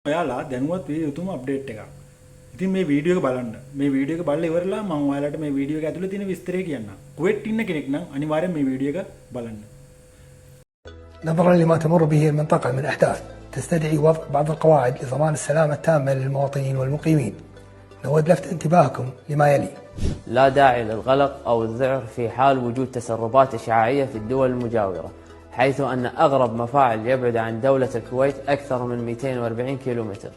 ඔයාලා දැනුවත් විය යුතුම අප්ඩේට් එකක්. ඉතින් මේ වීඩියෝ එක බලන්න. මේ වීඩියෝ එක බලලා ඉවරලා මම ඔයාලට මේ වීඩියෝ එක ඇතුලේ තියෙන විස්තරය කියන්නම්. කුවේට් ඉන්න කෙනෙක් නම් අනිවාර්යෙන් මේ වීඩියෝ එක බලන්න. نظرا لما تمر به المنطقة من أحداث تستدعي وضع بعض القواعد لضمان السلامة التامة للمواطنين والمقيمين. نود لفت انتباهكم لما يلي. لا داعي للقلق أو الذعر في حال وجود تسربات إشعاعية في الدول المجاورة، حيث أن أغرب مفاعل يبعد عن دولة الكويت أكثر من 240 كيلومتر.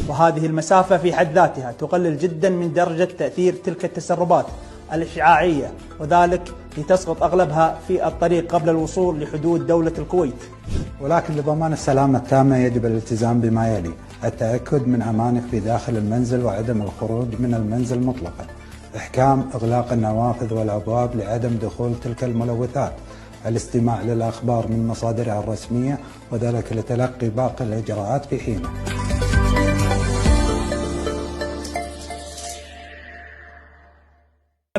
وهذه المسافة في حد ذاتها تقلل جدا من درجة تأثير تلك التسربات الإشعاعية، وذلك لتسقط أغلبها في الطريق قبل الوصول لحدود دولة الكويت. ولكن لضمان السلامة التامة يجب الالتزام بما يلي: التأكد من أمانك في داخل المنزل وعدم الخروج من المنزل مطلقا، إحكام إغلاق النوافذ والأبواب لعدم دخول تلك الملوثات، الاستماع للأخبار من مصادرها الرسمية وذلك لتلقي باقي الإجراءات في حينها.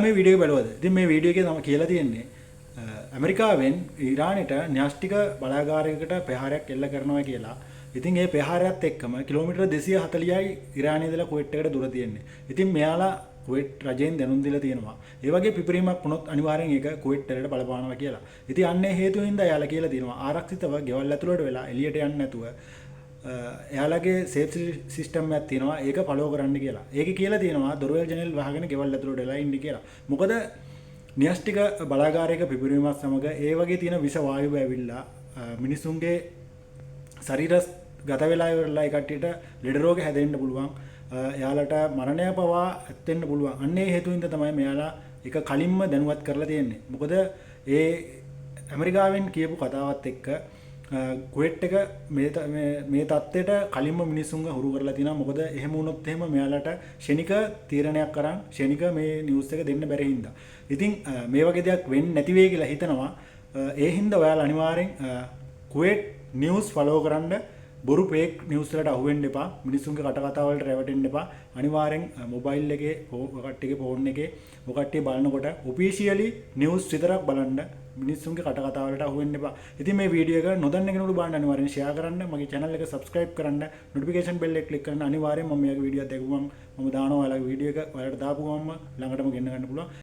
මේ වීඩියෝ එක බලවද? ඉතින් මේ වීඩියෝ එකේ තමයි කියලා තියෙන්නේ ඇමරිකාවෙන් ඊරානයට න්‍යෂ්ටික බලාගාරයකට ප්‍රහාරයක් එල්ල කරනවා කියලා. ඉතින් ඒ ප්‍රහාරයත් එක්කම කිලෝමීටර් 240යි ඊරානයේ ඉඳලා කුවේට් එකට දුර තියෙන්නේ. ඉතින් මෙයාලා කුවේට් රජයෙන් දැනුම් දීලා තියෙනවා. ඒ වගේ පිපිරීමක් වුණොත් අනිවාර්යෙන් ඒක කුවේට් වලට බලපානවා කියලා. ඉතින් අන්නේ හේතුවෙන් හින්දා එයාලා කියලා තියෙනවා ආරක්ෂිතව ගෙවල් ඇතුළට වෙලා එළියට යන්නේ නැතුව එයාලගේ සේෆ් සිස්ටම් එකක් තියෙනවා ඒක ෆලෝ කරන්න කියලා. ඒකේ කියලා තියෙනවා දොරවල් ජනෙල් වහගෙන ගෙවල් ඇතුළට වෙලා ඉන්න කියලා. මොකද න්‍යෂ්ටික බලාගාරයක පිපිරීමත් සමග ඒ වගේ තියෙන විස වායුව ඇවිල්ලා මිනිසුන්ගේ ශරීරස් ගත වෙලා ඉවරලා ඒ කට්ටියට ලෙඩ රෝග හැදෙන්න පුළුවන්. එයාලට මරණය පවා ඇත් වෙන්න පුළුවන්. අන්නේ හේතුවින්ද තමයි මෙයාලා ඒක කලින්ම දැනුවත් කරලා තියෙන්නේ. මොකද ඒ ඇමරිකාවෙන් කියපු කතාවත් එක්ක කුවේට් එක මේ තත්ත්වයට කලින්ම මිනිස්සුන්ව හුරු කරලා තිනවා. මොකද එහෙම වුණොත් එහෙම මෙයාලට ෂණික තීරණයක් කරන් ෂණික මේ නිවුස් එක දෙන්න බැරි හින්දා. ඉතින් මේ වගේ දෙයක් වෙන්නේ නැති වෙයි කියලා හිතනවා. ඒ හින්දා ඔයාලා අනිවාර්යෙන් කුවේට් නිවුස් ෆලෝ කරන්න. බොරු ෆේක් නිවුස් වලට අහු වෙන්න එපා. මිනිස්සුන්ගේ කටකතා වලට රැවටෙන්න එපා. අනිවාර්යෙන් මොබයිල් එකේ කට්ටියගේ ෆෝන් එකේ ඔය කට්ටිය බලනකොට ඔෆිෂියලි නිවුස් විතරක් බලන්න. මිනිස්සුන්ගේ කටකතා වලට අහු වෙන්න එපා. ඉතින් මේ වීඩියෝ එක නොදන්න කෙනෙකුට බලන්න අනිවාර්යෙන් ෂෙයා කරන්න. මගේ channel එක subscribe කරන්න. notification bell එක click කරන්න. අනිවාර්යෙන් මම මේක වීඩියෝ එක දැක්වුවම මම දානවා ඔයාලගේ වීඩියෝ එක ඔයාලට දාපු ගමන්ම ළඟටම ගෙන්න ගන්න පුළුවන්.